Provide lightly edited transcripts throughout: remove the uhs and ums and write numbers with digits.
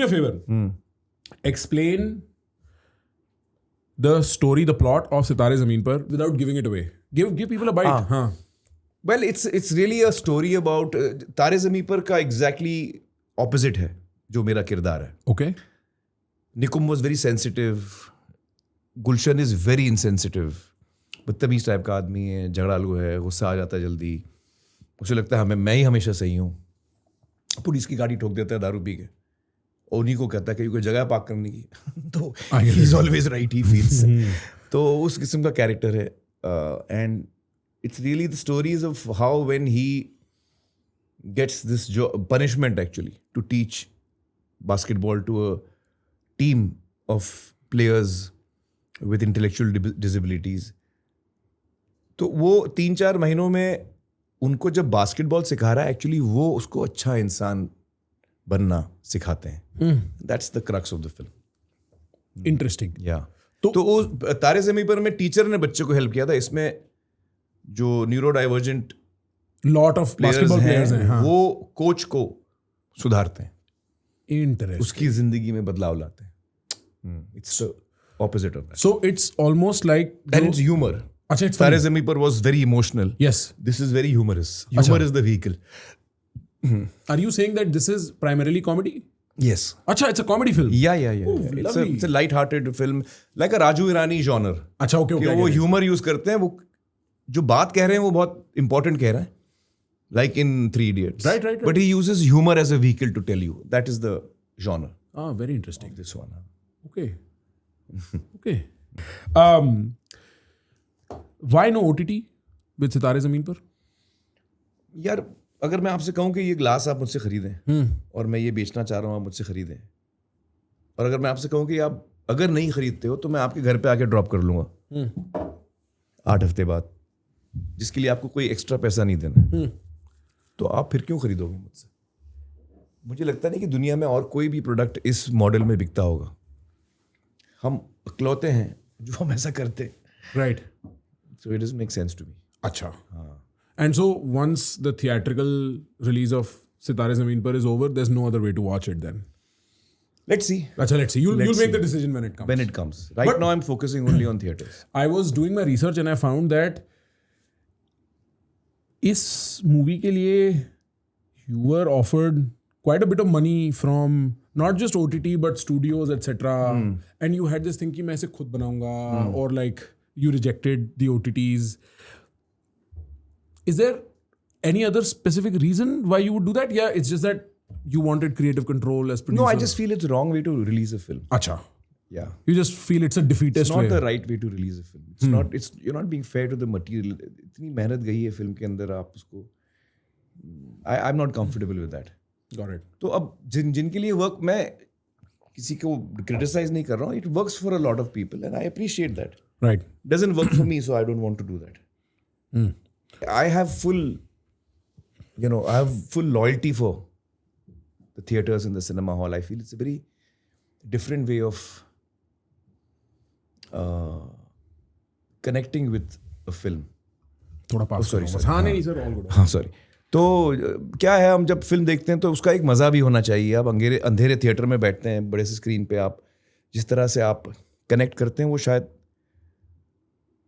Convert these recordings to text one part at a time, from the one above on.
me a favor. Explain the story, the plot of Sitare Zameen Par without giving it away. Give people a bite. हाँ. Well, it's really a story about तारे ज़मीं पर का exactly opposite है जो मेरा किरदार है. Okay. Nikum was very sensitive. Gulshan is very insensitive. बदतमीज टाइप का आदमी है, झगड़ालू है, गुस्सा आ जाता है जल्दी. उसे लगता है मैं ही हमेशा सही हूँ. पुलिस की गाड़ी ठोक देता है दारू पी के. उन्हीं को कहता है कि कोई जगह पार्क करने की. तो he is always right, he feels. तो उस किस्म का कैरेक्टर है. And it's really the stories of how when he gets this punishment actually to teach basketball to a team of players with intellectual disabilities. तो वो 3-4 महीनों में उनको जब बास्केटबॉल सिखा रहा है एक्चुअली वो उसको अच्छा इंसान बनना सिखाते हैं. That's the crux of the film. Interesting. Yeah. तो तारे ज़मीं पर में टीचर ने बच्चे को हेल्प किया था. इसमें जो neuro divergent lot of basketball players हैं, हाँ. वो कोच को सुधारते हैं. Interesting. उसकी जिंदगी में बदलाव लाते हैं. It's the opposite of that. So it's almost like and it's humour. अच्छा, it's तारे funny. ज़मीं पर was very emotional. Yes. This is very humorous. Humour is the vehicle. Are you saying that this is primarily comedy? Yes. अच्छा, it's a comedy film. या lovely. It's a light hearted film like a Raju Irani genre. अच्छा, okay. वो humour use करते हैं. वो जो बात कह रहे हैं वो बहुत इंपॉर्टेंट कह रहा है. Like in 3 Idiots. Right. But he uses humor as a vehicle to tell you. That is the genre. Very interesting. This one. Okay. Okay. Why no OTT with सितारे ज़मीन पर? यार अगर मैं आपसे कहूँ कि ये ग्लास आप मुझसे खरीदें और मैं ये बेचना चाह रहा हूँ, आप मुझसे खरीदें, और अगर मैं आपसे कहूँ कि आप अगर नहीं खरीदते हो तो मैं आपके घर पे आके ड्रॉप कर लूँगा 8 हफ्ते बाद, जिसके लिए आपको कोई एक्स्ट्रा पैसा नहीं देना, तो आप फिर क्यों खरीदोगे मुझसे? मुझे लगता नहीं कि दुनिया में और कोई भी प्रोडक्ट इस मॉडल में बिकता होगा. हम इकलौते हैं जो हम ऐसा करते हैं. Right. So it doesn't make sense to me. अच्छा. And so once the theatrical release of Sitare Zameen Par is over, there's no other way to watch it then. Let's see. Achha, let's see. You'll Let's make see. the decision when it comes. When it comes. Right But- now I'm focusing only on theaters. I was doing my research and I found that इस movie के लिए you were offered quite a bit of money from not just OTT but studios etc. And you had this thing कि मैं इसे खुद बनाऊंगा, or like you rejected the OTTs. Is there any other specific reason why you would do that? Yeah, it's just that you wanted creative control as producer. No, I just feel it's wrong way to release a film. Acha. Yeah. You just feel it's a defeatist It's not way. the right way to release a film. It's not. You're not being fair to the material. इतनी मेहनत गई है film के अंदर, आप उसको. I'm not comfortable with that. Got it. तो अब जिनके लिए वर्क, मैं किसी को क्रिटिसाइज नहीं कर रहा हूँ. It works for a lot of people and I appreciate that. Right. Doesn't work for me, so I don't want to do that. I have full loyalty for the theaters and the cinema hall. I feel it's a very different way of connecting with a film. थोड़ा पास sorry, करो बस. sorry. हाँ, नहीं sir, all good. हाँ, sorry. तो क्या है, हम जब फिल्म देखते हैं तो उसका एक मज़ा भी होना चाहिए. आप अंधेरे थिएटर में बैठते हैं, बड़े से स्क्रीन पे आप जिस तरह से आप कनेक्ट करते हैं वो शायद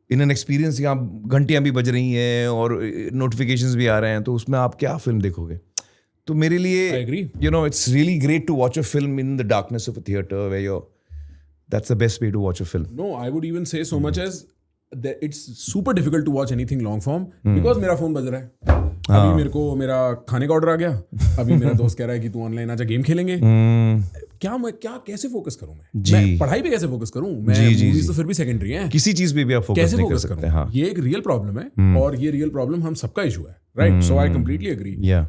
इन एन एक्सपीरियंस. यहाँ घंटियाँ भी बज रही हैं और नोटिफिकेशंस भी आ रहे हैं, तो उसमें आप क्या फिल्म देखोगे? तो मेरे लिए I agree. it's really great to watch a film in the darkness of a theater where that's the best way to watch a film. No, I would even say so much as that it's super difficult to watch anything long form because मेरा phone बज रहा है. अभी मेरे को मेरा खाने का ऑर्डर आ गया. अभी मेरा दोस्त कह रहा है कि तू ऑनलाइन आजा, गेम खेलेंगे. क्या कैसे फोकस करूं मैं? मैं पढ़ाई पे कैसे फोकस करूं? मैं मूवीज तो फिर भी सेकेंडरी हैं. किसी चीज पे भी आप फोकस कैसे नहीं कर फोकस सकते. करूं? हाँ. ये एक रियल प्रॉब्लम है और ये रियल प्रॉब्लम हम सबका इशू है. Right. So I completely agree. Yeah.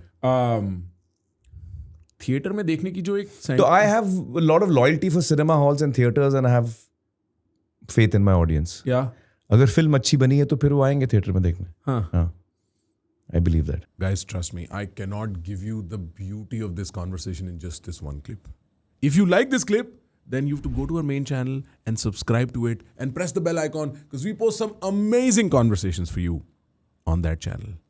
Theatre में देखने की जो एक So I have a lot of loyalty for cinema halls and theaters and I have faith in my audience. या अगर फिल्म अच्छी बनी है तो फिर वो आएंगे थिएटर में देखने. हाँ. I believe that. Guys, trust me, I cannot give you the beauty of this conversation in just this one clip. If you like this clip, then you have to go to our main channel and subscribe to it and press the bell icon because we post some amazing conversations for you on that channel.